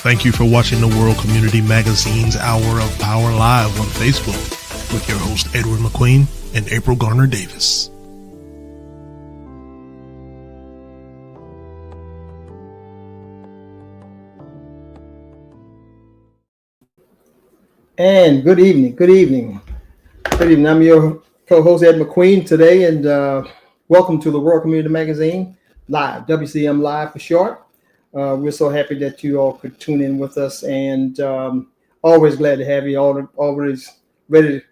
Thank you for watching the World Community Magazine's Hour of Power Live on Facebook with your host Edward McQueen and April Garner Davis. And good evening. I'm your co-host Ed McQueen today, and welcome to the World Community Magazine Live, WCM Live for short. We're so happy that you all could tune in with us, and always glad to have you. Always ready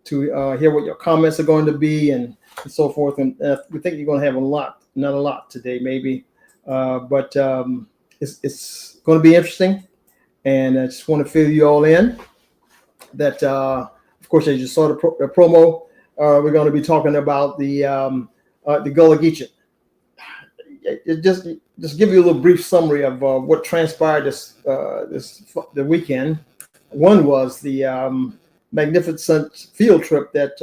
to hear what your comments are going to be and so forth. And we think you're going to have not a lot today, maybe, but it's going to be interesting. And I just want to fill you all in that, of course, as you saw the promo, we're going to be talking about the Gullah Geechee. Just give you a little brief summary of what transpired the weekend. One was the magnificent field trip that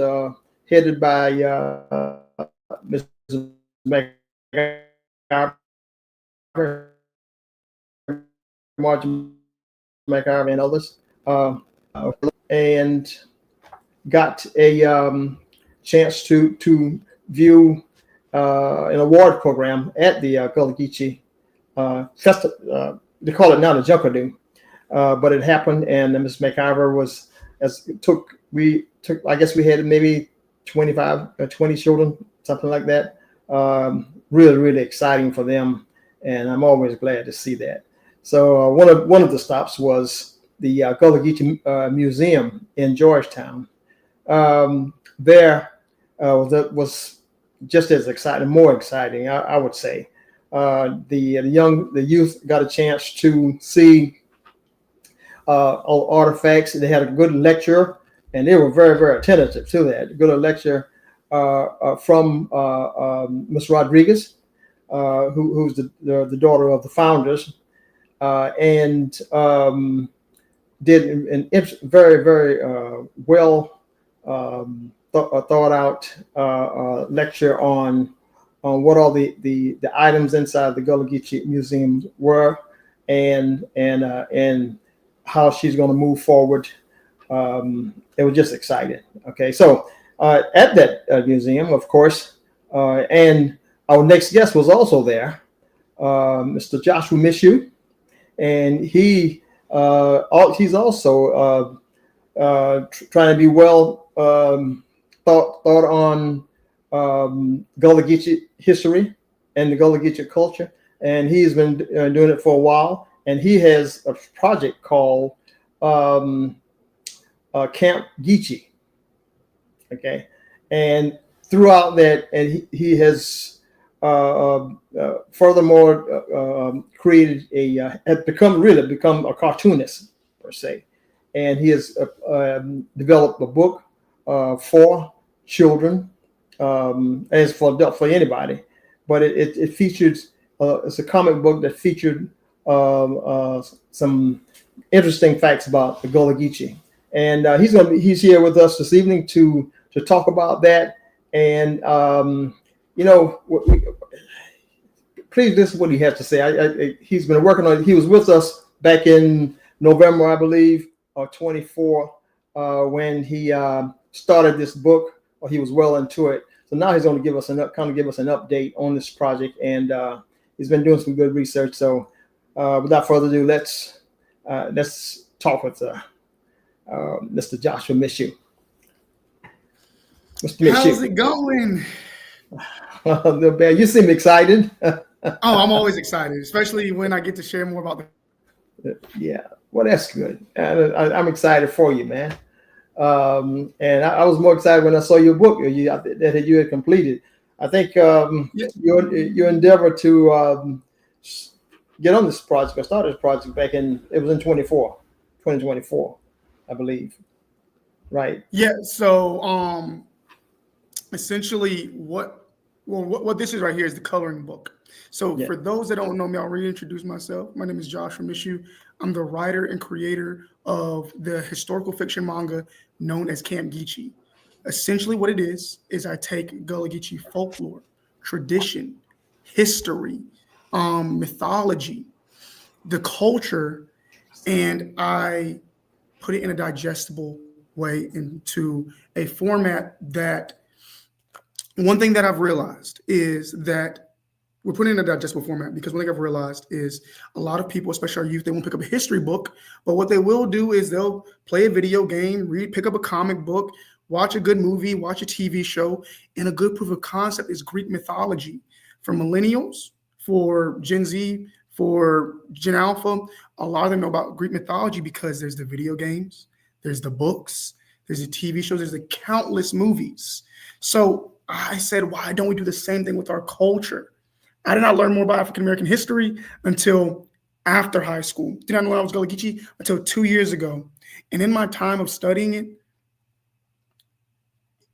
headed by Mrs. Martin McIver and others, and got a chance to view an award program at the Gullah Geechee festival. They call it now the Junkadoo, but it happened, and Ms. McIver we took. I guess we had maybe 25 or 20 children, something like that. Really, really exciting for them, and I'm always glad to see that. So one of the stops was the Gullah Geechee Museum in Georgetown. There was just as exciting, more exciting, I would say. The youth got a chance to see all artifacts. They had a good lecture, and they were very, very attentive to that. Good lecture from Ms. Rodriguez, who's the daughter of the founders, and did an very, very well thought out lecture on what all the items inside the Gullah Geechee Museum were, and how she's going to move forward. It was just exciting. Okay, so at that museum, of course, and our next guest was also there, Mr. Joshua Mishoe, and he's also trying to be well thought on Gullah Geechee history and the Gullah Geechee culture, and he's been doing it for a while. And he has a project called Camp Geechee. Okay, and throughout that, and he has furthermore created had become a cartoonist per se, and he has developed a book for children, as for anybody, but it features it's a comic book that featured some interesting facts about the Gullah Geechee, and he's here with us this evening to talk about that, and Please listen to what he has to say. He's been working on it. He was with us back in November, I believe, or 24, when he started this book, or he was well into it. So now he's going to give us an update on this project, and he's been doing some good research. So without further ado, let's talk with Mr. Joshua Mishoe. Mr. Mishoe. How's it going? Little bad. You seem excited. Oh, I'm always excited, especially when I get to share more about the. Yeah, well, that's good. I'm excited for you, man. And I was more excited when I saw your book that you had completed. I think your endeavor to get on this project, or start this project back in 2024, I believe. Right. Yeah. So essentially what this is right here is the coloring book. So for those that don't know me, I'll reintroduce myself. My name is Joshua Mishoe. I'm the writer and creator of the historical fiction manga known as Camp Geechee. Essentially what it is I take Gullah Geechee folklore, tradition, history, mythology, the culture, and I put it in a digestible way into a format that one thing that I've realized is that we're putting it in a digestible format because one thing I've realized is a lot of people, especially our youth, they won't pick up a history book, but what they will do is they'll play a video game, pick up a comic book, watch a good movie, watch a TV show, and a good proof of concept is Greek mythology. For millennials, for Gen Z, for Gen Alpha, a lot of them know about Greek mythology because there's the video games, there's the books, there's the TV shows, there's the countless movies. So I said, why don't we do the same thing with our culture? I did not learn more about African-American history until after high school. Did not know I was Gullah Geechee until 2 years ago. And in my time of studying it,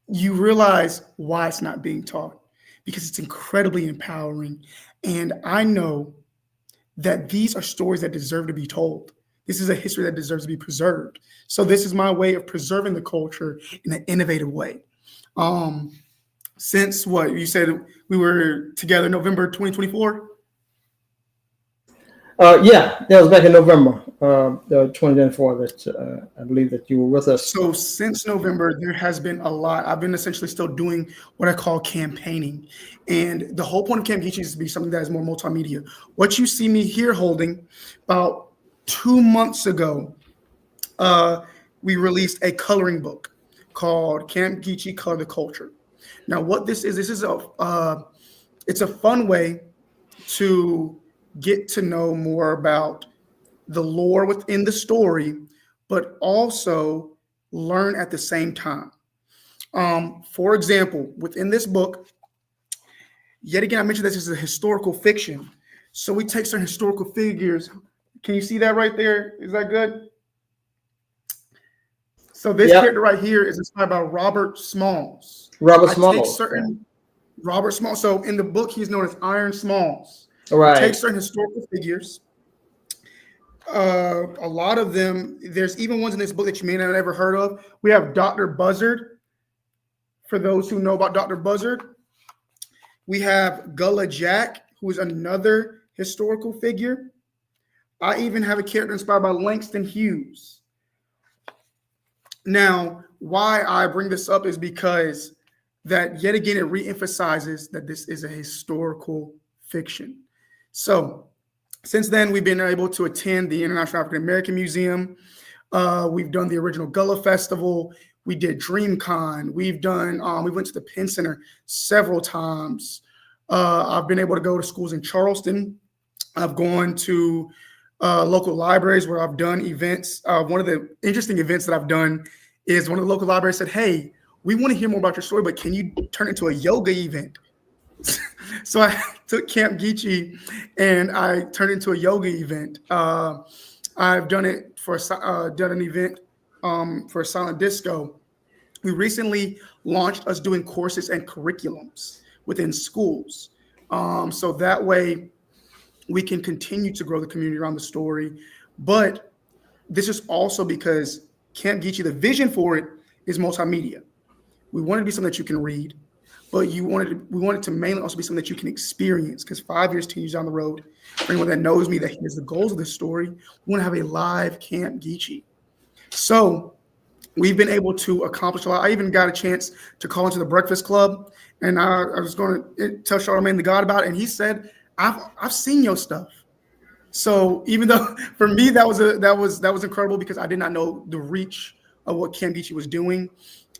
you realize why it's not being taught, because it's incredibly empowering. And I know that these are stories that deserve to be told. This is a history that deserves to be preserved. So this is my way of preserving the culture in an innovative way. Since what you said, we were together November 2024. Yeah, that was back in November 2024 that I believe that you were with us. So since November, there has been a lot. I've been essentially still doing what I call campaigning. And the whole point of Camp Geechee is to be something that is more multimedia. What you see me here holding, about 2 months ago, we released a coloring book called Camp Geechee Color the Culture. Now, what this is it's a fun way to get to know more about the lore within the story, but also learn at the same time. For example, within this book, yet again, I mentioned this is a historical fiction. So we take certain historical figures. Can you see that right there? Is that good? So this character right here is inspired by Robert Smalls. Robert Smalls. Robert Smalls. So in the book, he's known as Iron Smalls. Right. Take certain historical figures. A lot of them, there's even ones in this book that you may not have ever heard of. We have Dr. Buzzard. For those who know about Dr. Buzzard, we have Gullah Jack, who is another historical figure. I even have a character inspired by Langston Hughes. Now, why I bring this up is because that yet again, it reemphasizes that this is a historical fiction. So since then, we've been able to attend the International African American Museum. We've done the original Gullah Festival. We did DreamCon. We went to the Penn Center several times. I've been able to go to schools in Charleston. I've gone to local libraries where I've done events. One of the interesting events that I've done is one of the local libraries said, hey, we want to hear more about your story, but can you turn it into a yoga event? So I took Camp Geechee and I turned it into a yoga event. I've done it for done an event for silent disco. We recently launched us doing courses and curriculums within schools. So that way we can continue to grow the community around the story. But this is also because Camp Geechee, the vision for it is multimedia. We want it to be something that you can read, but we wanted to mainly also be something that you can experience, because 5 years, 10 years down the road, for anyone that knows me, that here's the goals of this story, we want to have a live Camp Geechee. So we've been able to accomplish a lot. I even got a chance to call into the Breakfast Club, and I was going to tell Charlamagne the God about it, and he said, I've seen your stuff. So even though for me that was incredible, because I did not know the reach of what Camp Geechee was doing.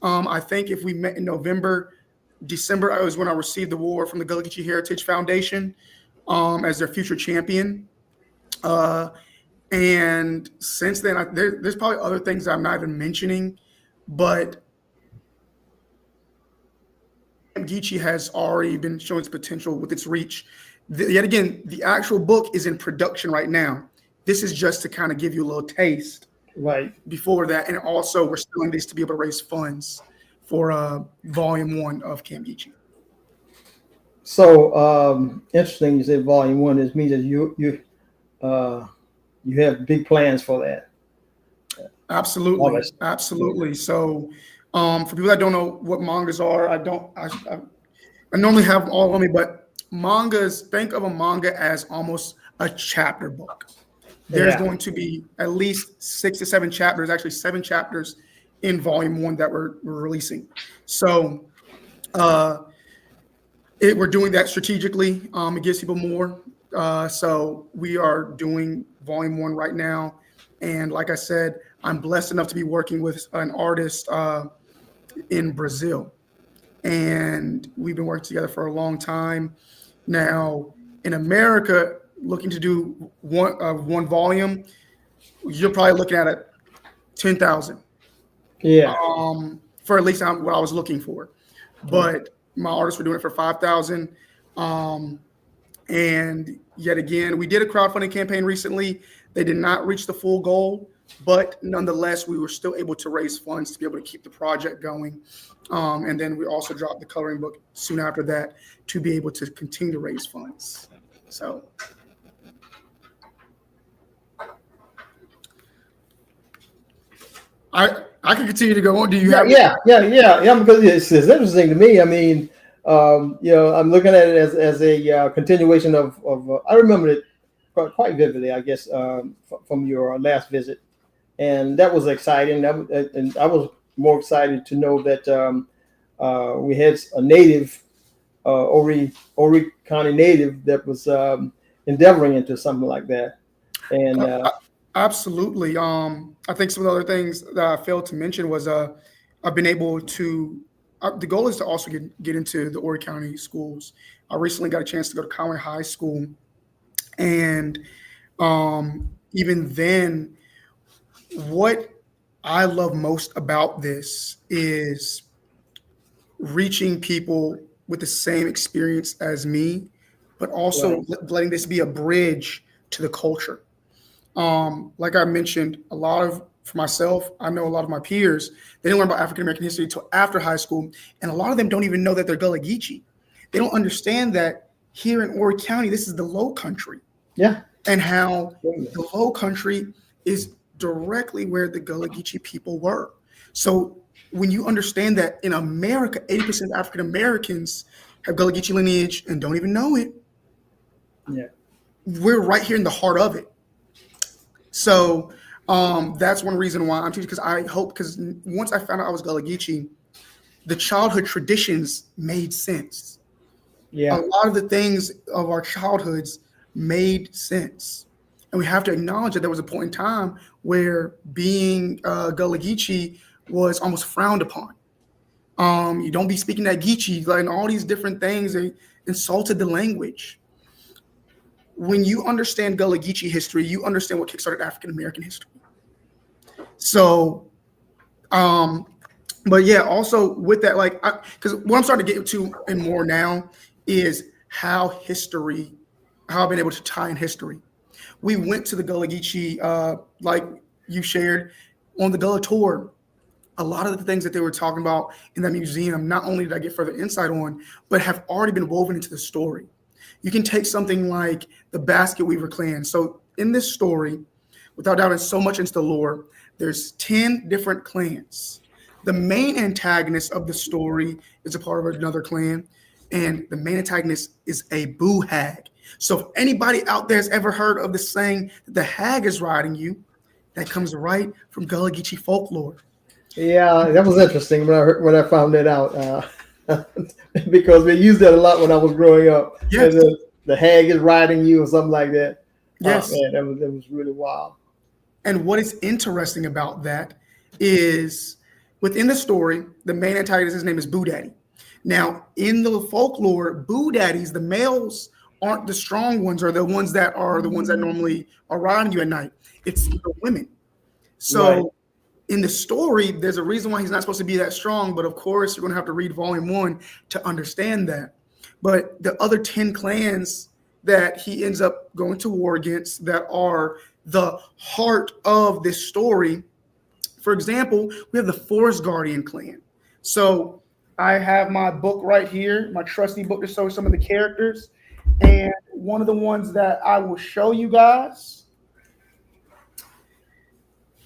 I think if we met in November, December, was when I received the award from the Gullah Geechee Heritage Foundation as their future champion. And since then, there's probably other things I'm not even mentioning, but Camp Geechee has already been showing its potential with its reach. Yet again, the actual book is in production right now. This is just to kind of give you a little taste. Right. Before that, and also we're still in this to be able to raise funds for volume 1 of Camp Geechee. So interesting. You said volume 1. This means that you have big plans for that. Absolutely, absolutely. So for people that don't know what mangas are, I normally have them all on me, but mangas, think of a manga as almost a chapter book. There's going to be at least 6 to 7 chapters, actually 7 chapters in volume 1 that we're releasing. So we're doing that strategically. It gives people more. So we are doing volume 1 right now. And like I said, I'm blessed enough to be working with an artist in Brazil. And we've been working together for a long time. Now, in America, looking to do one volume, you're probably looking at it 10,000. Yeah. For at least what I was looking for, but my artists were doing it for 5,000. And yet again, we did a crowdfunding campaign recently. They did not reach the full goal, but nonetheless, we were still able to raise funds to be able to keep the project going. And then we also dropped the coloring book soon after that to be able to continue to raise funds. So. I can continue to go on. Do you have? Yeah. Because it's interesting to me. I mean, I'm looking at it as a continuation of. I remember it quite vividly, I guess, from your last visit, and that was exciting. And I was more excited to know that we had a native, Ori County native, that was endeavoring into something like that, and. Absolutely. I think some of the other things that I failed to mention was I've been able to. The goal is to also get into the Horry County schools. I recently got a chance to go to Conway High School, and even then, what I love most about this is reaching people with the same experience as me, but also letting this be a bridge to the culture. Like I mentioned, for myself, I know a lot of my peers, they didn't learn about African American history until after high school, and a lot of them don't even know that they're Gullah Geechee. They don't understand that here in Horry County, this is the Low Country. Yeah. And how the Low Country is directly where the Gullah Geechee people were. So when you understand that in America, 80% of African Americans have Gullah Geechee lineage and don't even know it, we're right here in the heart of it. So that's one reason why I'm teaching, because once I found out I was Gullah Geechee, the childhood traditions made sense. Yeah. A lot of the things of our childhoods made sense. And we have to acknowledge that there was a point in time where being Gullah Geechee was almost frowned upon. You don't be speaking that Geechee, and all these different things. They insulted the language. When you understand Gullah Geechee history, you understand what kickstarted African American history. So, but yeah, also with that, because what I'm starting to get into and more now is how I've been able to tie in history. We went to the Gullah Geechee, like you shared, on the Gullah tour. A lot of the things that they were talking about in that museum, not only did I get further insight on, but have already been woven into the story. You can take something like the Basket Weaver clan. So in this story, without diving so much into the lore, there's 10 different clans The main antagonist of the story is a part of another clan, and the main antagonist is a boo hag. So if anybody out there has ever heard of the saying that the hag is riding you, that comes right from Gullah Geechee folklore. Yeah, that was interesting when I found that out, because they used that a lot when I was growing up. Yes. And the hag is riding you or something like that. Yes. Man, that was really wild. And what is interesting about that is within the story, the main antagonist, his name is Boo Daddy. Now, in the folklore, Boo Daddies, the males aren't the strong ones or the ones that normally are riding you at night. It's the women. So Right. in the story, there's a reason why he's not supposed to be that strong, but of course, you're going to have to read volume 1 to understand that. But the other 10 clans that he ends up going to war against that are the heart of this story, for example, we have the Forest Guardian clan. So I have my book right here, my trusty book to show some of the characters. And one of the ones that I will show you guys.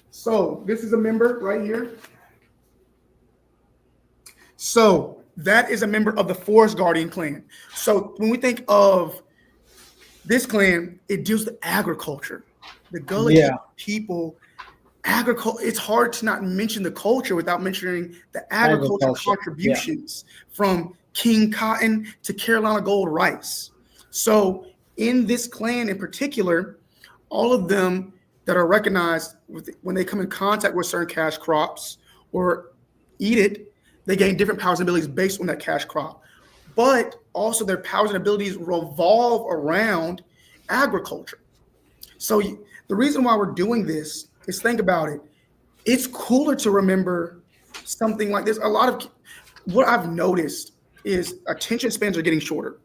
So this is a member right here. So that is a member of the Forest Guardian clan. So when we think of this clan, it deals with agriculture. The Gullah Geechee people, agriculture. It's hard to not mention the culture without mentioning the agriculture contributions from King Cotton to Carolina Gold rice. So in this clan in particular, all of them that are recognized when they come in contact with certain cash crops or eat it, they gain different powers and abilities based on that cash crop. But also their powers and abilities revolve around agriculture. So the reason why we're doing this is, think about it. It's cooler to remember something like this. A lot of what I've noticed is attention spans are getting shorter.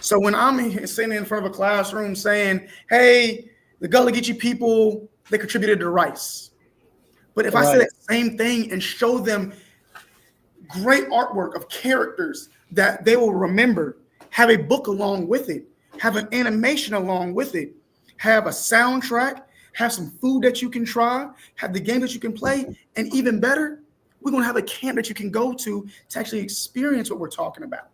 So when I'm sitting in front of a classroom saying, hey, the Gullah Geechee people, they contributed to rice. But if I say that same thing and show them great artwork of characters that they will remember, have a book along with it, have an animation along with it, have a soundtrack, have some food that you can try, have the game that you can play, and even better, we're going to have a camp that you can go to actually experience what we're talking about.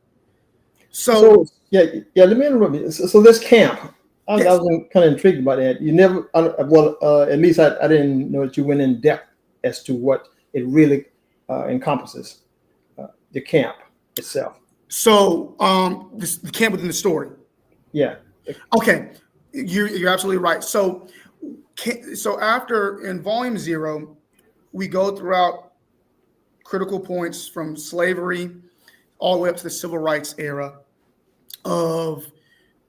So let me interrupt you. So this camp, I was kind of intrigued by that. You never, at least I didn't know that you went in depth as to what it really encompasses, the camp itself. So the camp within the story. Yeah. Okay, you're absolutely right. So after in volume 0, we go throughout critical points from slavery all the way up to the civil rights era of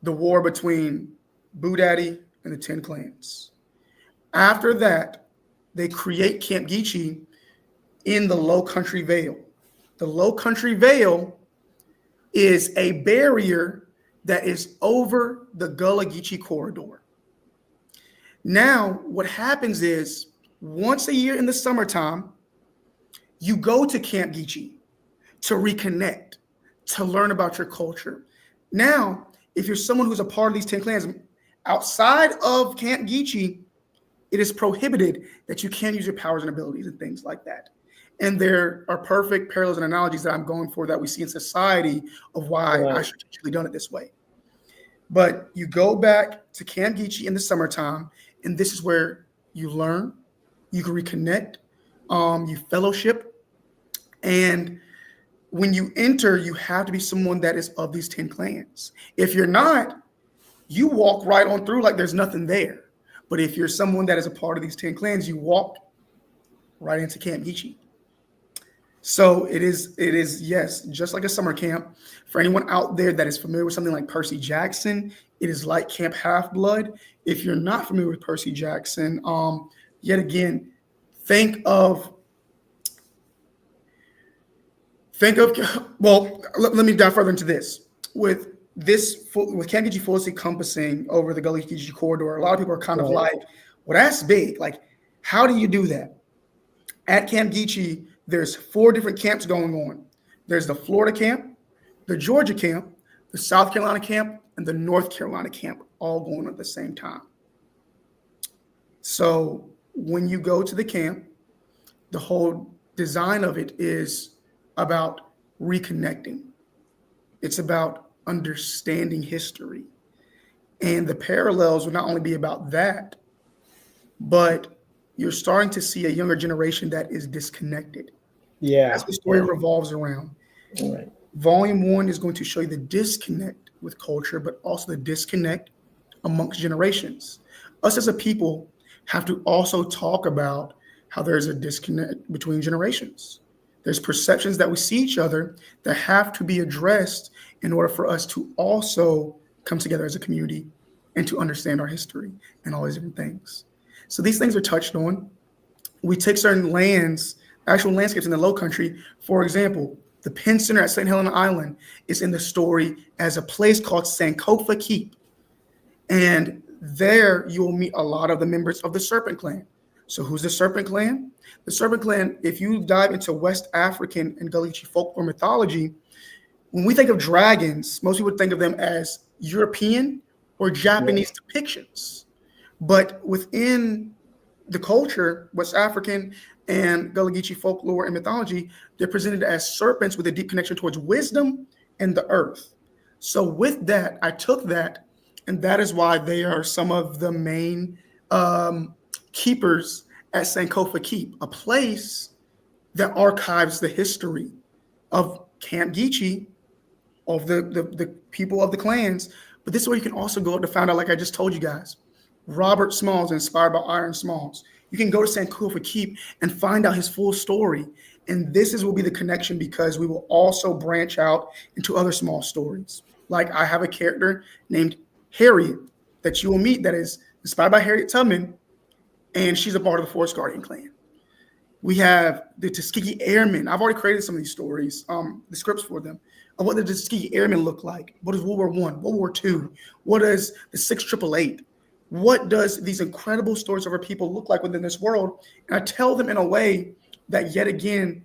the war between Boo Daddy and the 10 clans. After that, they create Camp Geechee in the Low Country Vale. The Low Country Vale is a barrier that is over the Gullah Geechee corridor. Now, what happens is once a year in the summertime, you go to Camp Geechee to reconnect, to learn about your culture. Now, if you're someone who's a part of these 10 clans, outside of Camp Geechee, it is prohibited that you can't use your powers and abilities and things like that. And there are perfect parallels and analogies that I'm going for that we see in society of why I should have actually done it this way. But you go back to Camp Geechee in the summertime, and this is where you learn, you can reconnect, you fellowship, and when you enter, you have to be someone that is of these 10 clans. If you're not, you walk right on through like there's nothing there. But if you're someone that is a part of these 10 clans, you walk right into Camp Geechee. So it is, yes, just like a summer camp. For anyone out there that is familiar with something like Percy Jackson, it is like Camp Half-Blood. If you're not familiar with Percy Jackson, yet again, think of, well, let me dive further into this. With Camp Geechee fully encompassing over the Gullah Geechee corridor, a lot of people are kind of like, well, that's big. Like, how do you do that? At Camp Geechee, there's 4 different camps going on. There's the Florida camp, the Georgia camp, the South Carolina camp, and the North Carolina camp, all going on at the same time. So when you go to the camp, the whole design of it is about reconnecting. It's about understanding history. And the parallels would not only be about that, but you're starting to see a younger generation that is disconnected. Yeah. That's what the story revolves around. Right. Volume 1 is going to show you the disconnect with culture, but also the disconnect amongst generations. Us as a people have to also talk about how there's a disconnect between generations. There's perceptions that we see each other that have to be addressed in order for us to also come together as a community and to understand our history and all these different things. So these things are touched on. We take certain lands, actual landscapes in the Low Country. For example, the Penn Center at St. Helena Island is in the story as a place called Sankofa Keep. And there you will meet a lot of the members of the Serpent Clan. So who's the Serpent Clan? The Serpent Clan, if you dive into West African and Gullah Geechee folklore mythology, when we think of dragons, most people think of them as European or Japanese depictions. But within the culture, West African and Gullah Geechee folklore and mythology, they're presented as serpents with a deep connection towards wisdom and the earth. So with that, I took that, and that is why they are some of the main keepers at Sankofa Keep, a place that archives the history of Camp Geechee, of the people of the clans. But this is where you can also go to find out, like I just told you guys, Robert Smalls, inspired by Iron Smalls. You can go to Sankofa Keep and find out his full story. And this will be the connection, because we will also branch out into other small stories. Like I have a character named Harriet that you will meet that is inspired by Harriet Tubman, and she's a part of the Forest Guardian clan. We have the Tuskegee Airmen. I've already created some of these stories, the scripts for them, of what the Tuskegee Airmen look like. What does World War I, World War II? What does the 6888? What does these incredible stories of our people look like within this world? And I tell them in a way that, yet again,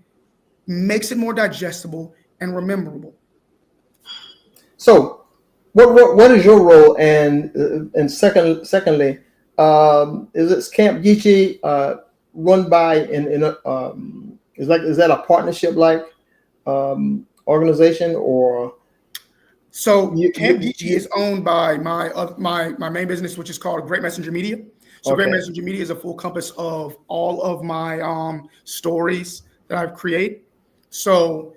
makes it more digestible and rememberable. So, what is your role? And secondly, is Camp Geechee run by is that a partnership like organization, or? So Camp Geechee is owned by my main business, which is called Great Messenger Media. So Great Messenger Media is a full compass of all of my stories that I've created. So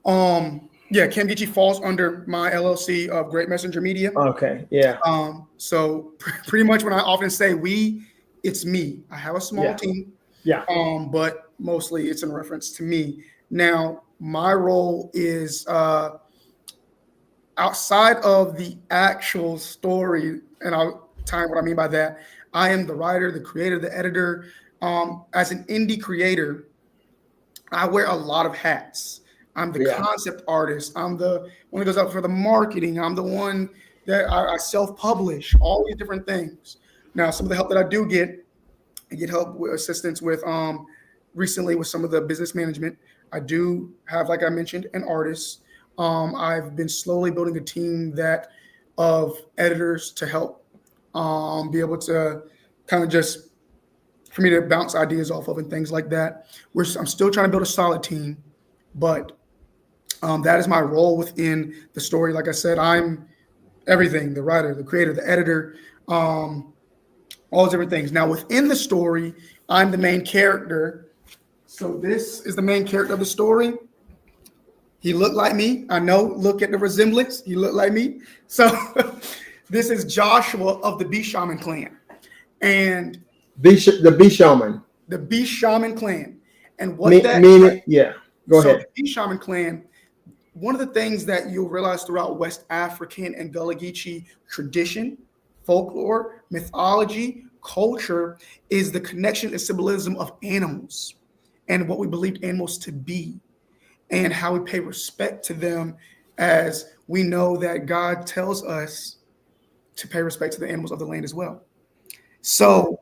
Camp Geechee falls under my LLC of Great Messenger Media. Okay, yeah. So pretty much when I often say we, it's me. I have a small team. Yeah. But mostly it's in reference to me. Now, my role is outside of the actual story, and I'll tell you what I mean by that. I am the writer, the creator, the editor. As an indie creator, I wear a lot of hats. I'm the concept artist. I'm the one that goes out for the marketing. I'm the one that I self-publish, all these different things. Now, some of the help that I do get, I get help with assistance with recently with some of the business management. I do have, like I mentioned, an artist. I've been slowly building a team of editors to help be able to kind of just for me to bounce ideas off of and things like that. I'm still trying to build a solid team, but that is my role within the story. Like I said, I'm everything: the writer, the creator, the editor, all those different things. Now, within the story, I'm the main character. So this is the main character of the story. He looked like me. I know. Look at the resemblance. He looked like me. So this is Joshua of the Bee Shaman clan, and the Bee Shaman. The Bee Shaman clan, and what Go ahead. The Bee Shaman clan. One of the things that you'll realize throughout West African and Gullah Geechee tradition, folklore, mythology, culture is the connection and symbolism of animals and what we believed animals to be, and how we pay respect to them, as we know that God tells us to pay respect to the animals of the land as well. So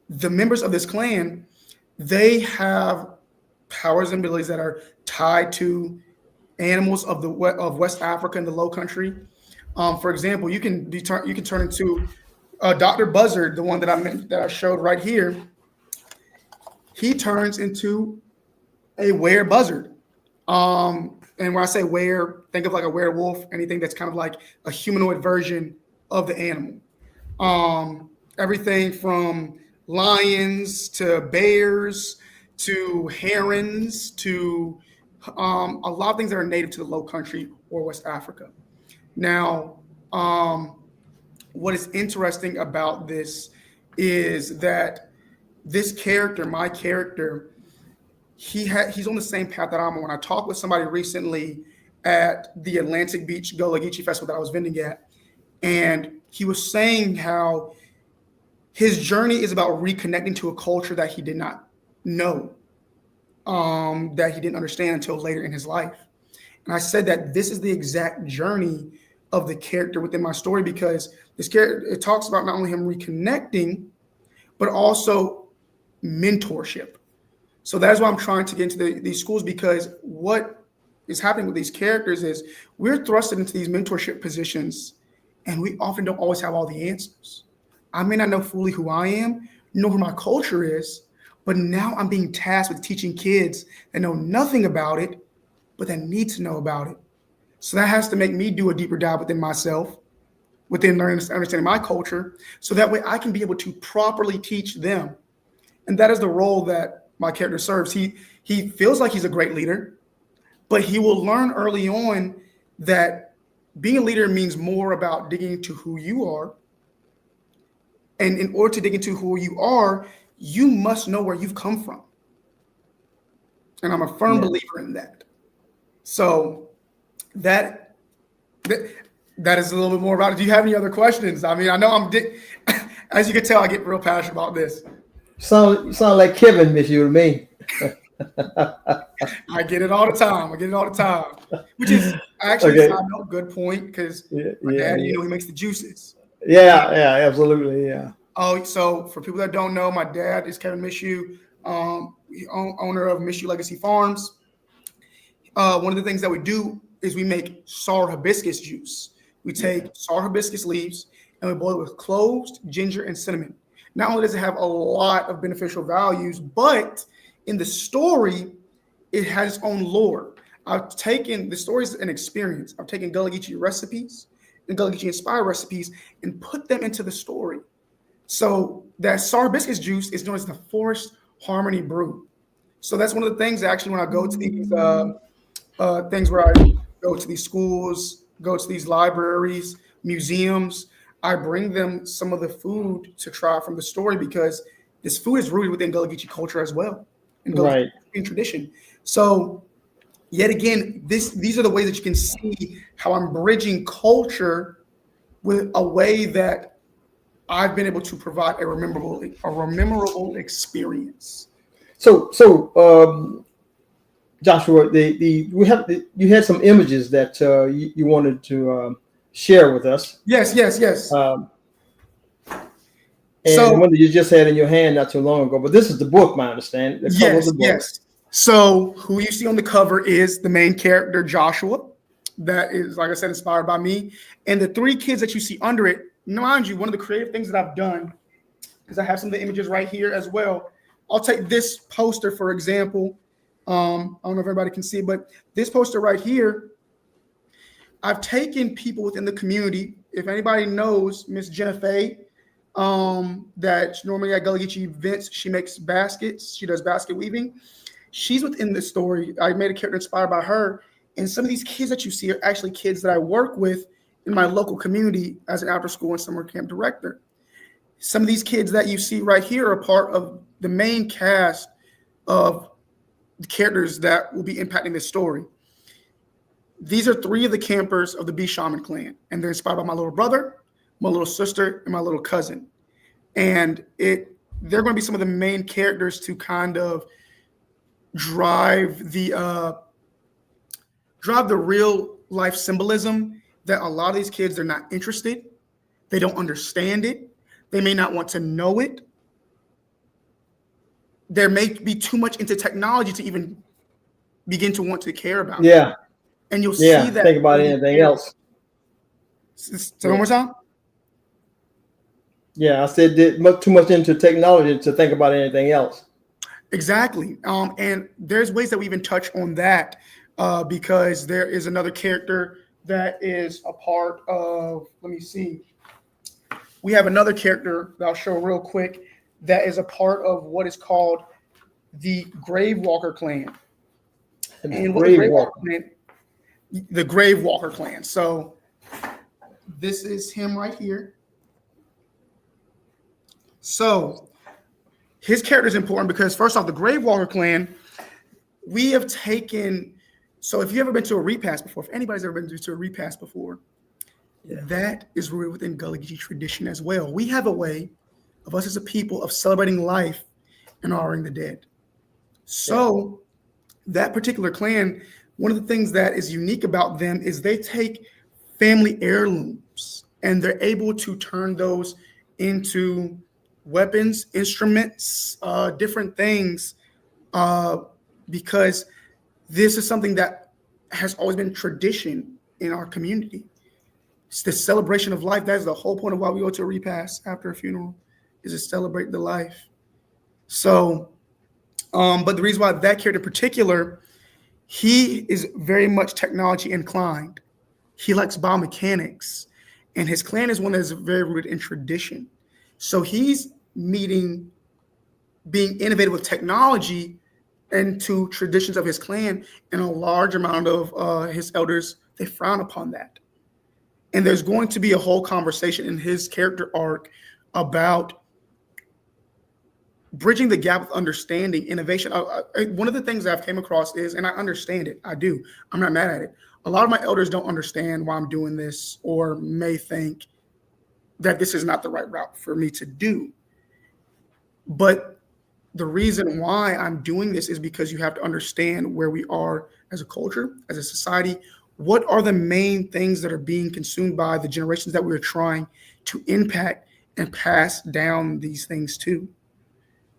the members of this clan, they have powers and abilities that are tied to animals of West Africa and the Low Country. For example, you can turn into Dr. Buzzard, the one that I showed right here. He turns into a were-buzzard. And when I say were, think of like a werewolf, anything that's kind of like a humanoid version of the animal. Everything from lions to bears to herons to a lot of things that are native to the Low Country or West Africa. Now, what is interesting about this is that this character, my character, he's on the same path that I'm on. I talked with somebody recently at the Atlantic Beach Gullah Geechee festival that I was vending at, and he was saying how his journey is about reconnecting to a culture that he did not know, that he didn't understand until later in his life. And I said that this is the exact journey of the character within my story, because this character, it talks about not only him reconnecting, but also mentorship. So that's why I'm trying to get into these schools, because what is happening with these characters is we're thrusted into these mentorship positions, and we often don't always have all the answers. I may not know fully who I am, know who my culture is, but now I'm being tasked with teaching kids that know nothing about it, but that need to know about it. So that has to make me do a deeper dive within myself, within learning, understanding my culture, so that way I can be able to properly teach them. And that is the role that my character serves. He feels like he's a great leader, but he will learn early on that being a leader means more about digging into who you are. And in order to dig into who you are, you must know where you've come from. And I'm a firm believer in that. So that is a little bit more about it. Do you have any other questions? I mean, I know as you can tell, I get real passionate about this. Sound like Kevin Mishoe to me. I get it all the time. Which is actually a good point, because my dad, he makes the juices. Yeah, absolutely, yeah. Oh, so for people that don't know, my dad is Kevin Mishoe, owner of Mishoe Legacy Farms. One of the things that we do is we make sour hibiscus juice. We take sour hibiscus leaves and we boil it with cloves, ginger, and cinnamon. Not only does it have a lot of beneficial values, but in the story, it has its own lore. The story is an experience. I've taken Gullah Geechee recipes and Gullah Geechee inspired recipes and put them into the story. So that sour hibiscus juice is known as the Forest Harmony Brew. So that's one of the things that actually, when I go to these things where I go to these schools, go to these libraries, museums, I bring them some of the food to try from the story, because this food is rooted within Gullah Geechee culture as well, and Gullah Geechee tradition. So yet again, these are the ways that you can see how I'm bridging culture with a way that I've been able to provide a memorable experience. So Joshua, you had some images that you wanted to share with us. Yes. And one that you just had in your hand not too long ago, but this is the book, my understanding. The cover of the book. Yes. So who you see on the cover is the main character, Joshua. That is, like I said, inspired by me. And the three kids that you see under it, mind you, one of the creative things that I've done, because I have some of the images right here as well. I'll take this poster, for example. I don't know if everybody can see it, but this poster right here, I've taken people within the community. If anybody knows Miss Jenna Faye, that normally at Gullah Geechee events, she makes baskets. She does basket weaving. She's within this story. I made a character inspired by her. And some of these kids that you see are actually kids that I work with in my local community as an after school and summer camp director. Some of these kids that you see right here are part of the main cast of the characters that will be impacting this story. These are three of the campers of the Bee Shaman clan, and they're inspired by my little brother, my little sister, and my little cousin. And they're going to be some of the main characters to kind of drive the real life symbolism that a lot of these kids, they're not interested. They don't understand it. They may not want to know it. There may be too much into technology to even begin to want to care about it. And you'll see that. Think about anything else. Say one more time. Yeah, I said too much into technology to think about anything else. Exactly. And there's ways that we even touch on that because there is another character that is a part of, let me see. We have another character that I'll show real quick that is a part of what is called the Grave Walker clan. And what the Grave Walker clan, the Grave Walker clan. So this is him right here. So his character is important because, first off, the Grave Walker clan, we have taken. So if you've ever been to a repast before, if anybody's ever been to a repast before, that is rooted within Gullah Geechee tradition as well. We have a way of us as a people of celebrating life and honoring the dead. So that particular clan, one of the things that is unique about them is they take family heirlooms and they're able to turn those into weapons, instruments, different things, because this is something that has always been tradition in our community. It's the celebration of life. That's the whole point of why we go to a repast after a funeral, is to celebrate the life. So, but the reason why that character in particular, he is very much technology inclined. He likes biomechanics, and his clan is one that is very rooted in tradition. So he's being innovative with technology into traditions of his clan, and a large amount of his elders, they frown upon that. And there's going to be a whole conversation in his character arc about bridging the gap of understanding, innovation. One of the things that I've came across is, and I understand it, I do, I'm not mad at it. A lot of my elders don't understand why I'm doing this, or may think that this is not the right route for me to do. But the reason why I'm doing this is because you have to understand where we are as a culture, as a society. What are the main things that are being consumed by the generations that we're trying to impact and pass down these things to?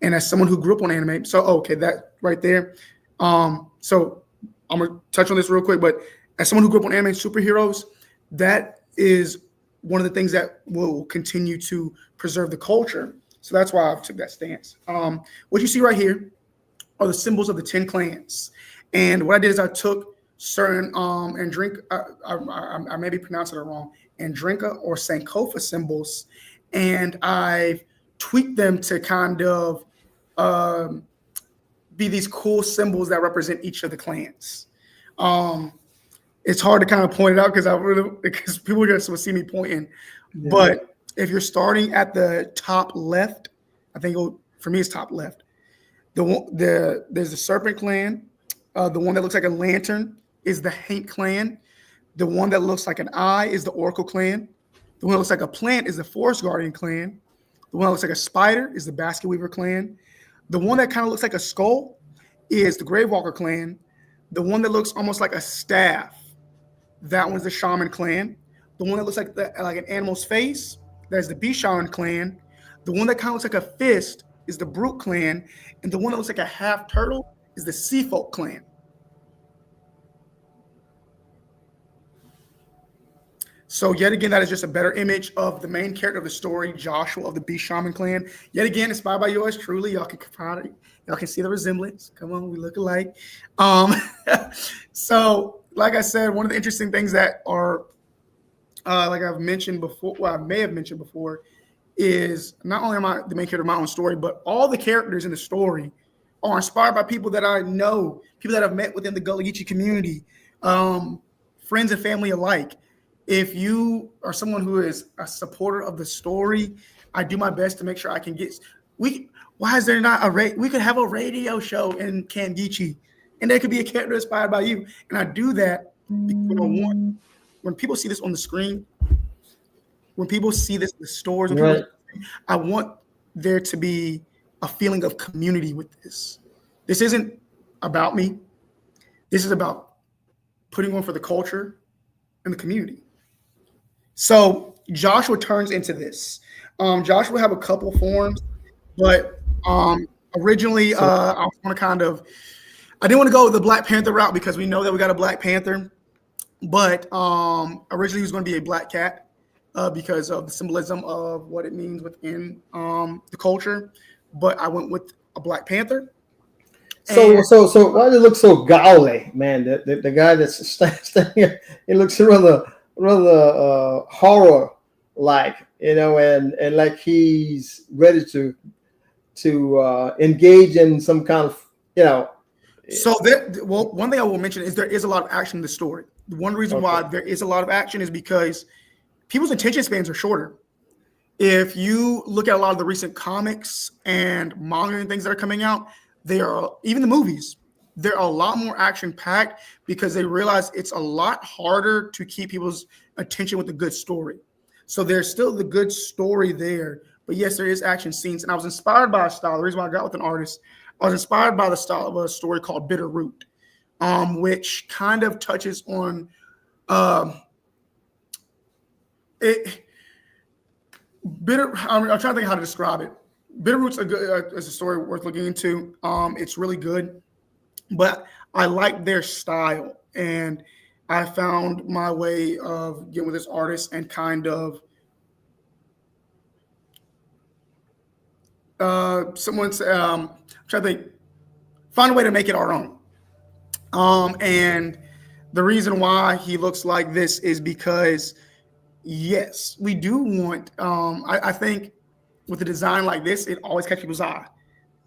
And as someone who grew up on anime, so okay, that right there. So I'm gonna touch on this real quick, but as someone who grew up on anime superheroes, that is one of the things that will continue to preserve the culture. So that's why I took that stance. What you see right here are the symbols of the 10 clans. And what I did is I took certain I may be pronouncing it wrong, Andrinka or Sankofa symbols, and I've tweaked them to kind of be these cool symbols that represent each of the clans. It's hard to kind of point it out because people are going to see me pointing. Yeah. But if you're starting at the top left, I think for me it's top left. There's the Serpent clan. The one that looks like a lantern is the Hank clan. The one that looks like an eye is the Oracle clan. The one that looks like a plant is the Forest Guardian clan. The one that looks like a spider is the Basket Weaver clan. The one that kind of looks like a skull is the Grave Walker clan. The one that looks almost like a staff, that one's the Shaman clan. The one that looks like an animal's face, that's the Bishan clan. The one that kind of looks like a fist is the Brute clan. And the one that looks like a half turtle is the Seafolk clan. So yet again, that is just a better image of the main character of the story, Joshua of the Beast Shaman clan. Yet again, inspired by yours truly. Y'all can see the resemblance. Come on, we look alike. So like I said, one of the interesting things that are, like I've mentioned before, I may have mentioned before, is not only am I the main character of my own story, but all the characters in the story are inspired by people that I know, people that I've met within the Gullah Geechee community, friends and family alike. If you are someone who is a supporter of the story, I do my best to make sure I can get. Why is there not we could have a radio show in Camp Geechee, and there could be a character inspired by you. And I do that because I want, when people see this on the screen, when people see this in the stores, right, I want there to be a feeling of community with this. This isn't about me. This is about putting on for the culture and the community. So Joshua turns into this. Joshua have a couple forms, but originally I want to I didn't want to go the Black Panther route because we know that we got a Black Panther, but originally he was going to be a black cat because of the symbolism of what it means within the culture. But I went with a Black Panther, So why does it look so gauly, man? The guy that's standing here, it looks rather horror like, and like he's ready to engage in some kind of, So one thing I will mention is there is a lot of action in the story. One reason why there is a lot of action is because people's attention spans are shorter. If you look at a lot of the recent comics and manga and things that are coming out, even the movies, they're a lot more action packed because they realize it's a lot harder to keep people's attention with a good story. So there's still the good story there, but yes, there is action scenes. And I was inspired by a style. The reason why I got with an artist, I was inspired by the style of a story called Bitter Root, which kind of touches on it. I'm trying to think how to describe it. Bitterroot's is a story worth looking into. It's really good, but I like their style, and I found my way of getting with this artist and kind of someone's trying to think, find a way to make it our own. And the reason why he looks like this is because, yes, we do want. I think with a design like this, it always catches people's eye.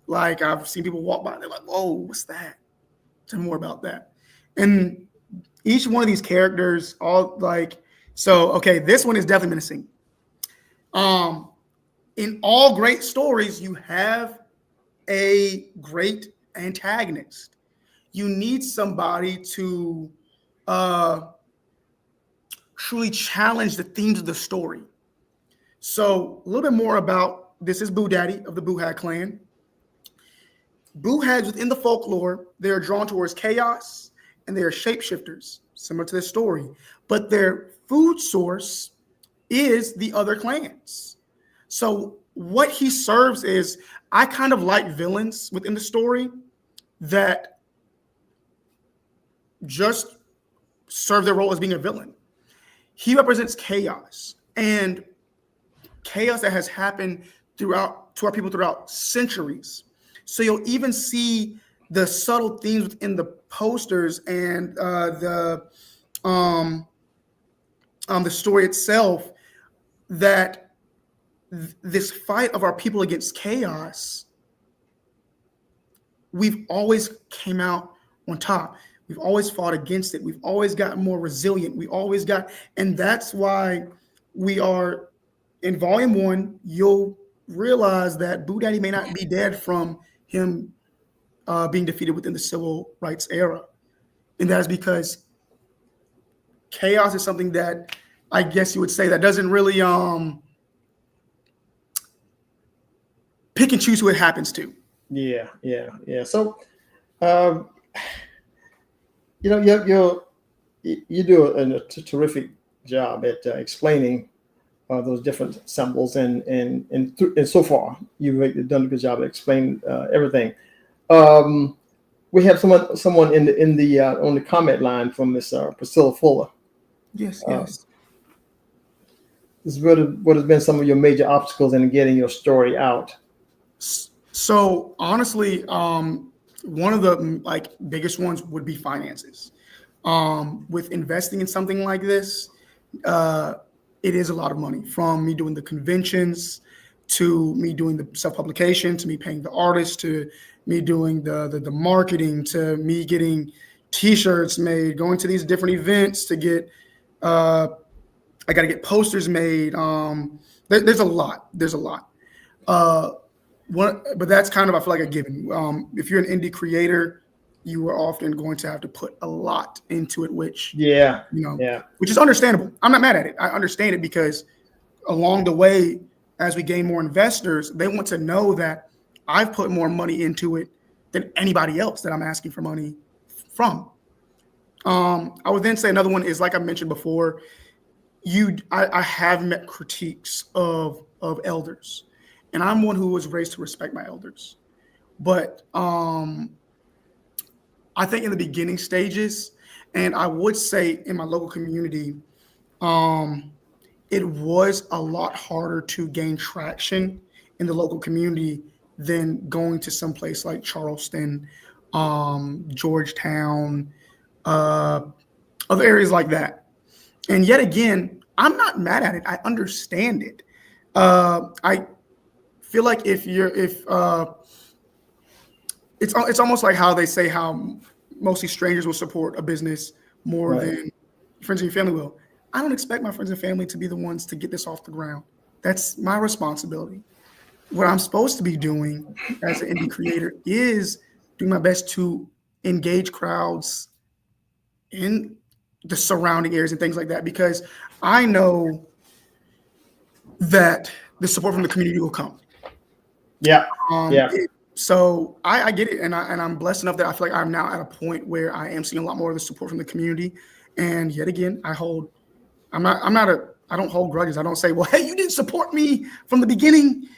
Like I've seen people walk by, and they're like, "Whoa, what's that?" Tell me more about that. And each one of these characters, okay, this one is definitely menacing. In all great stories, you have a great antagonist. You need somebody to truly challenge the themes of the story. So a little bit more about this is Boo Daddy of the Boo Hag clan. Boo Hags within the folklore, they are drawn towards chaos and they are shapeshifters, similar to this story. But their food source is the other clans. So what he serves is, I kind of like villains within the story that just serve their role as being a villain. He represents chaos, and chaos that has happened to our people throughout centuries. So you'll even see the subtle themes within the posters and the story itself, that this fight of our people against chaos, we've always came out on top. We've always fought against it. We've always gotten more resilient. And that's why we are in volume 1. You'll realize that Boo Daddy may not be dead from him being defeated within the civil rights era. And that is because chaos is something that I guess you would say that doesn't really pick and choose who it happens to. Yeah. So, you do a terrific job at explaining those different symbols, and so far you've done a good job at explaining everything. We have someone in the on the comment line from Miss Priscilla Fuller. Yes. What has been some of your major obstacles in getting your story out? So honestly, one of the biggest ones would be finances. With investing in something like this, it is a lot of money, from me doing the conventions to me doing the self-publication to me paying the artist to me doing the marketing to me getting t-shirts made, going to these different events to get I got to get posters made. There's a lot. But that's kind of, I feel like, a given. If you're an indie creator, you are often going to have to put a lot into it, which which is understandable. I'm not mad at it. I understand it because along the way, as we gain more investors, they want to know that I've put more money into it than anybody else that I'm asking for money from. I would then say another one is, like I mentioned before, I have met critiques of elders, and I'm one who was raised to respect my elders. But I think in the beginning stages, and I would say in my local community, it was a lot harder to gain traction in the local community than going to some place like Charleston Georgetown, other areas like that. And yet again, I'm not mad at it. I understand it. I feel like if it's almost like how they say how mostly strangers will support a business more than friends and your family will. I don't expect my friends and family to be the ones to get this off the ground. That's my responsibility. What I'm supposed to be doing as an indie creator is doing my best to engage crowds in the surrounding areas and things like that, because I know that the support from the community will come. Yeah. So I get it, and I'm blessed enough that I feel like I'm now at a point where I am seeing a lot more of the support from the community. And yet again, I don't hold grudges. I don't say, well, hey, you didn't support me from the beginning.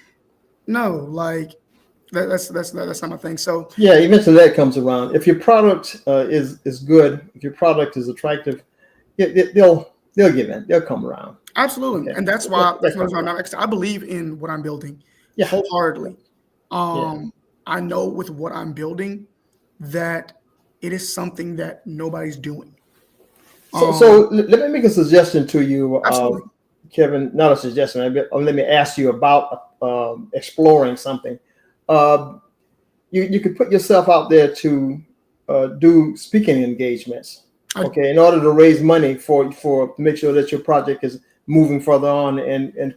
No, like that's not my thing. So yeah, eventually that comes around. If your product is good, if your product is attractive, they'll give in. They'll come around. Absolutely, okay. And that's why I believe in what I'm building wholeheartedly. I know with what I'm building that it is something that nobody's doing. So let me make a suggestion to you, absolutely. Kevin. Not a suggestion. Let me ask you about exploring something. You could put yourself out there to do speaking engagements. Okay, in order to raise money to make sure that your project is moving further on and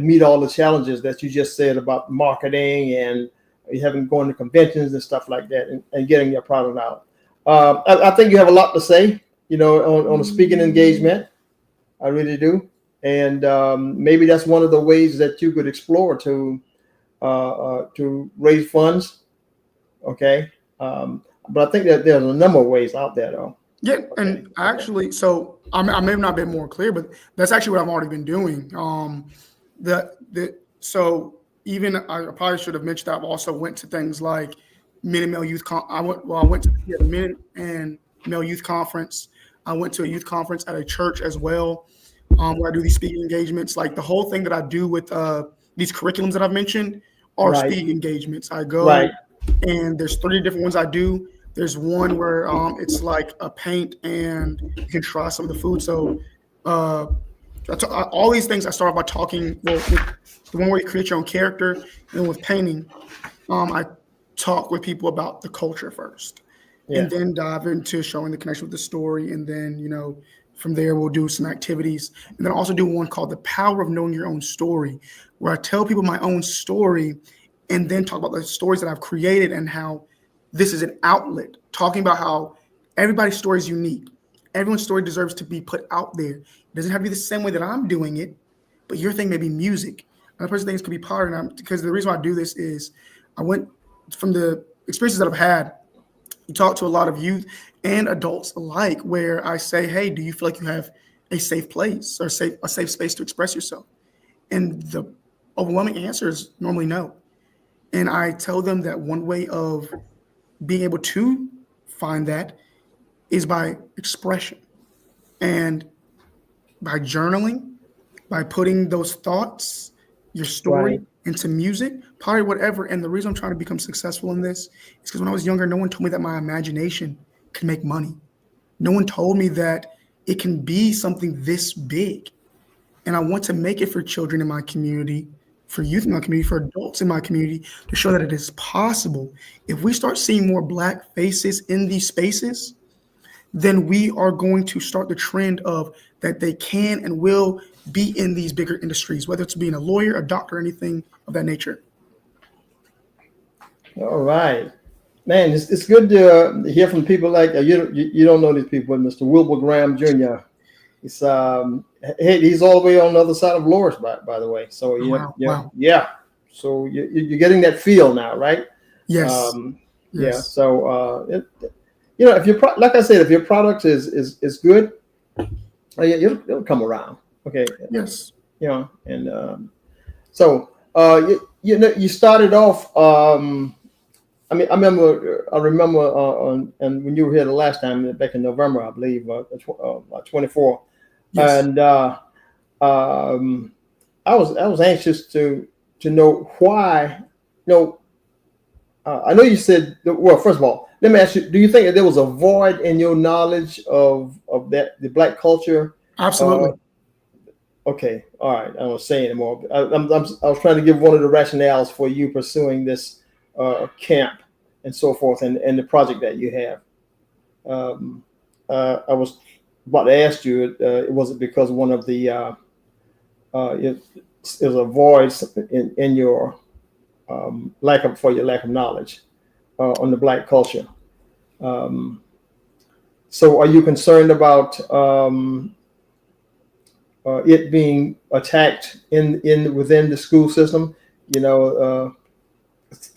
meet all the challenges that you just said about marketing and you haven't going to conventions and stuff like that and getting your product out. I think you have a lot to say, on a speaking engagement. I really do. And maybe that's one of the ways that you could explore to raise funds. Okay. But I think that there's a number of ways out there, though. Yeah, okay. And actually, so I may have not been more clear, but that's actually what I've already been doing. So even I probably should have mentioned that I've also went to things like Men and Male Youth. I went to the Men and Male Youth Conference. I went to a youth conference at a church as well, where I do these speaking engagements. Like the whole thing that I do with these curriculums that I've mentioned are speaking engagements. I go and there's 3 different ones I do. There's one where it's like a paint and you can try some of the food. So all these things I start off by talking. Well, with the one where you create your own character, and then with painting, I talk with people about the culture first, and then dive into showing the connection with the story, and then from there we'll do some activities, and then also do one called The Power of Knowing Your Own Story, where I tell people my own story, and then talk about the stories that I've created and how this is an outlet, talking about how everybody's story is unique. Everyone's story deserves to be put out there. It doesn't have to be the same way that I'm doing it, but your thing may be music. Another person's things could be part of it. Because the reason why I do this is I went from the experiences that I've had. You talk to a lot of youth and adults alike where I say, hey, do you feel like you have a safe place or a safe space to express yourself? And the overwhelming answer is normally no. And I tell them that one way of being able to find that is by expression and by journaling, by putting those thoughts, your story into music, probably whatever. And the reason I'm trying to become successful in this is because when I was younger, no one told me that my imagination could make money. No one told me that it can be something this big. And I want to make it for children in my community, for youth in my community, for adults in my community, to show that it is possible. If we start seeing more Black faces in these spaces, then we are going to start the trend of that they can and will be in these bigger industries, whether it's being a lawyer, a doctor, anything of that nature. All right, man, it's good to hear from people like you don't know these people, but Mr. Wilbur Graham Jr. He's all the way on the other side of Loris, by the way. So yeah. So you're getting that feel now, right? Yes. Yeah. So if your like I said, if your product is good, it'll come around. Okay. Yes. And so you started off. I remember, and when you were here the last time, back in November, I believe, 24. Yes. And I was anxious to know why. I know you said, well, first of all, let me ask you, do you think that there was a void in your knowledge of the black culture? Absolutely. Okay, all right. I won't say anymore. I was trying to give one of the rationales for you pursuing this camp and so forth, and the project that you have. I was about to ask you, was it because one of the it was a void in your lack of knowledge on the black culture. So, are you concerned about it being attacked within the school system? You know,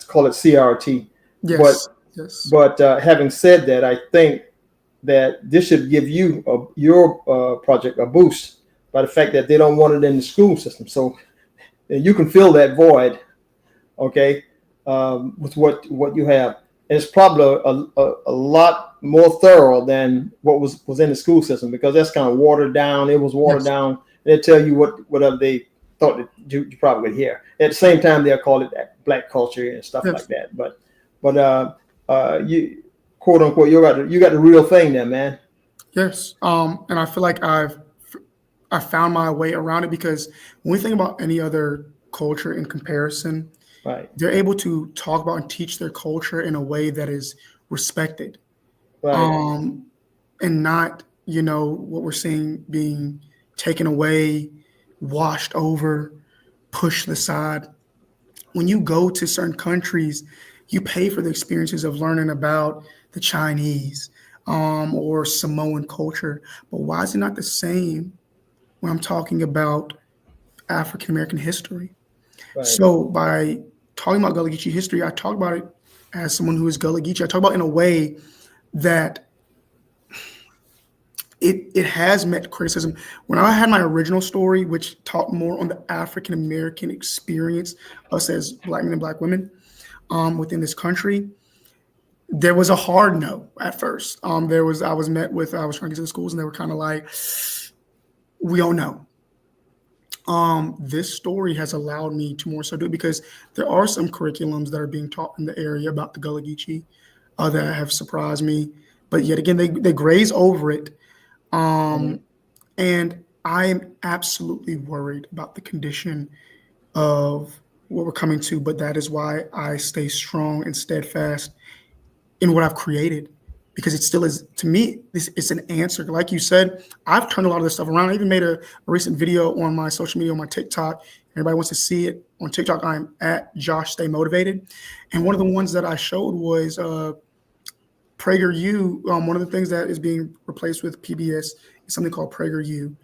call it CRT. Yes. Yes. But having said that, I think that this should give you your project a boost by the fact that they don't want it in the school system. So you can fill that void, okay, with what you have. And it's probably a lot more thorough than what was in the school system, because that's kind of watered down. It was watered down. They tell you whatever they thought that you probably would hear. At the same time, they'll call it black culture and stuff like that. But you, quote unquote, you got the real thing there, man. Yes. And I feel like I found my way around it, because when we think about any other culture in comparison, right, they're able to talk about and teach their culture in a way that is respected, right, and not, what we're seeing being taken away, washed over, pushed aside. When you go to certain countries, you pay for the experiences of learning about the Chinese or Samoan culture. But why is it not the same when I'm talking about African American history? right. So by talking about Gullah Geechee history, I talk about it as someone who is Gullah Geechee. I talk about it in a way that it has met criticism. When I had my original story, which talked more on the African American experience, us as Black men and Black women within this country, there was a hard no at first. I was trying to get to the schools, and they were kind of like, we don't know. This story has allowed me to more so do it, because there are some curriculums that are being taught in the area about the Gullah Geechee that have surprised me. But yet again, they graze over it. And I am absolutely worried about the condition of what we're coming to. But that is why I stay strong and steadfast in what I've created, because it still is, to me, it's an answer. Like you said, I've turned a lot of this stuff around. I even made a recent video on my social media, on my TikTok. Everybody wants to see it on TikTok. I'm at Josh Stay Motivated. And one of the ones that I showed was PragerU. One of the things that is being replaced with PBS is something called PragerU.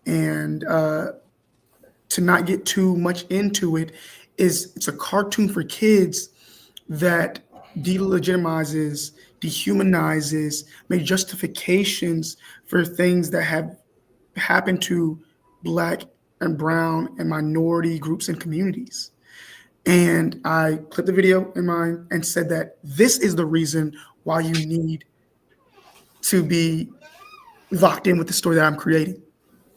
And to not get too much into it, it's a cartoon for kids that delegitimizes, dehumanizes, make justifications for things that have happened to Black and brown and minority groups and communities. And I clipped the video in mine and said that this is the reason why you need to be locked in with the story that I'm creating,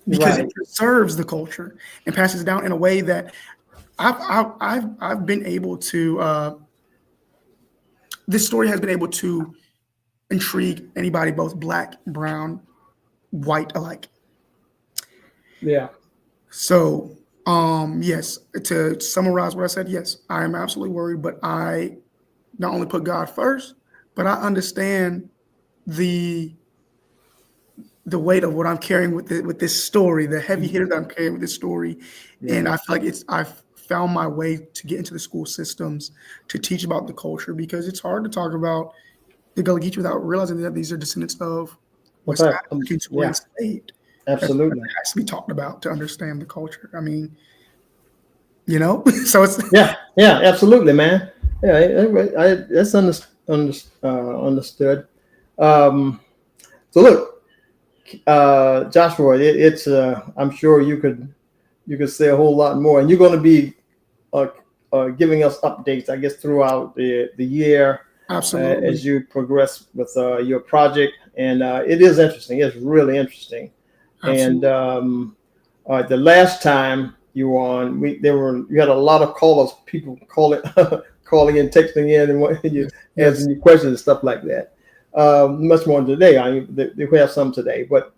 because it preserves the culture and passes it down in a way that I've been able to. This story has been able to intrigue anybody, both Black, brown, white alike. Yeah. So, yes, to summarize what I said, yes, I am absolutely worried, but I not only put God first, but I understand the weight of what I'm carrying with this story, the heavy hitter that I'm carrying with this story. Yeah. And I feel like I've found my way to get into the school systems to teach about the culture, because it's hard to talk about the Gullah Geechee without realizing that these are descendants of West Africans who were enslaved. Absolutely. That has to be talked about to understand the culture. I mean, so it's absolutely, man. Yeah, that's understood. So look, Joshua, it's I'm sure you could say a whole lot more, and you're going to be giving us updates, I guess, throughout the year. Absolutely. As you progress with your project, and it is interesting. It's really interesting. Absolutely. And the last time you were on, you had a lot of callers, people call it calling in, texting in, and what you answering your questions and stuff like that. Much more today. They have some today, but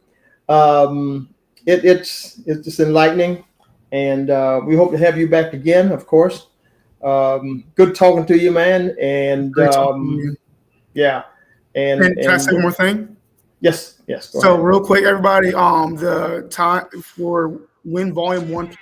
it's just enlightening, and we hope to have you back again, of course. Good talking to you, man. And yeah. And can I say one more thing? Yes. So ahead. Real quick, everybody, the time for when Volume 1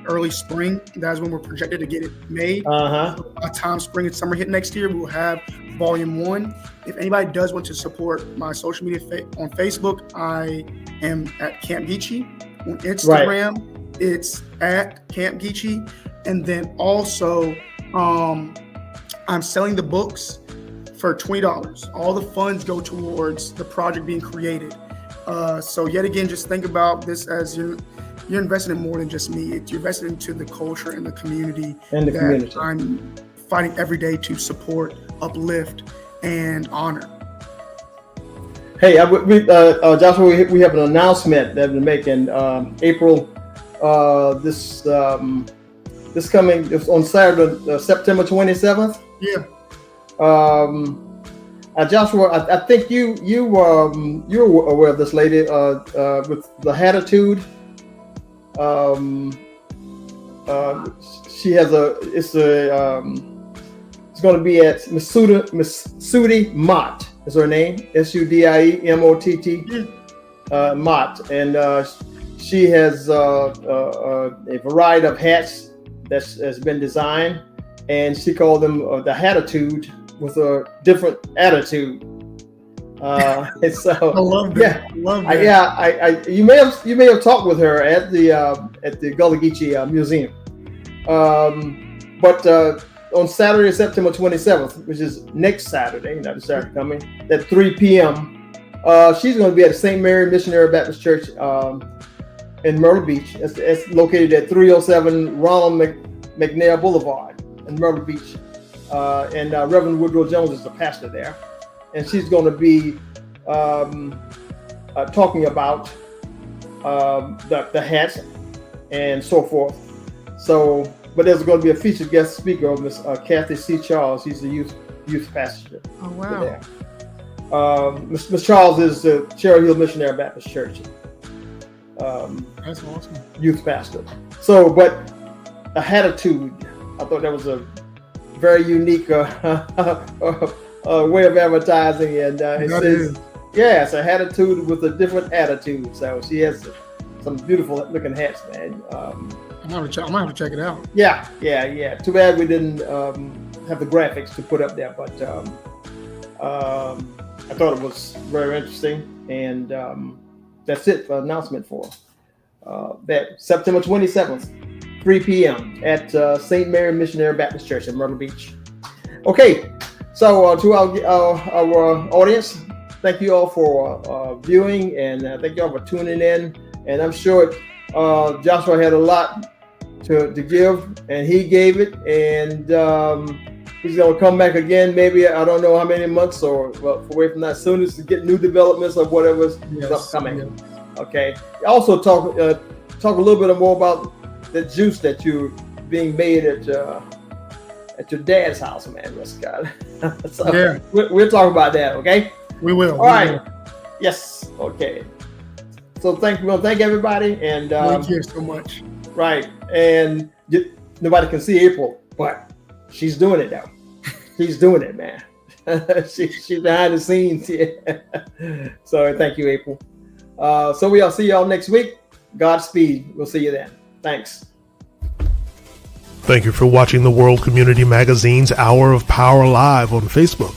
early spring, that's when we're projected to get it made. So by the time spring and summer hit next year, we will have Volume 1. If anybody does want to support my social media on Facebook, I am at Camp Geechee. On Instagram, it's at Camp Geechee. And then also, I'm selling the books for $20. All the funds go towards the project being created. So yet again, just think about this as you're investing in more than just me. You're investing into the culture and the community. I'm fighting every day to support, uplift, and honor. Hey, Joshua, we have an announcement that we're making. April, this coming on Saturday, September 27th. Yeah. Joshua, I think you're aware of this lady with the Hatitude. She has it's going to be at Miss Sudi Mott is her name, SUDIEMOTT Mott, and she has a variety of hats that's been designed, and she called them the Hatitude with a different attitude. And so I love that. You may have talked with her at the Gullah Geechee Museum. But on Saturday, September 27th, which is next Saturday, not the Saturday coming, at 3 p.m., she's going to be at St. Mary Missionary Baptist Church in Myrtle Beach. It's located at 307 Ronald McNair Boulevard in Myrtle Beach. And Reverend Woodrow Jones is the pastor there. And she's going to be talking about the hats and so forth. So, but there's going to be a featured guest speaker, Miss Kathy C. Charles. She's the youth pastor. Oh wow! Miss Charles is the Cherry Hill Missionary Baptist Church. That's awesome. Youth pastor. So, but a Hatitude, I thought that was a very unique way of advertising, and it says, it's a Hatitude with a different attitude. So she has some beautiful looking hats, man. I'm gonna have to check it out. Yeah. Too bad we didn't have the graphics to put up there, but I thought it was very interesting, and that's it for announcement for that September 27th. 3 p.m. at St. Mary Missionary Baptist Church in Myrtle Beach. Okay, so to our audience, thank you all for viewing, and thank you all for tuning in. And I'm sure Joshua had a lot to give, and he gave it, and he's going to come back again. Maybe I don't know how many months or away from that. As soon as to get new developments or whatever's upcoming. Yes. Okay. Also talk a little bit more about the juice that you're being made at your dad's house, man, Scott. So we'll talk about that, okay? We will. All right. Yes. Okay. So thank everybody, and thank you so much. Right, and nobody can see April, but she's doing it though. She's doing it, man. She's behind the scenes here. So thank you, April. So we'll see y'all next week. Godspeed. We'll see you then. Thanks. Thank you for watching the World Community Magazine's Hour of Power Live on Facebook.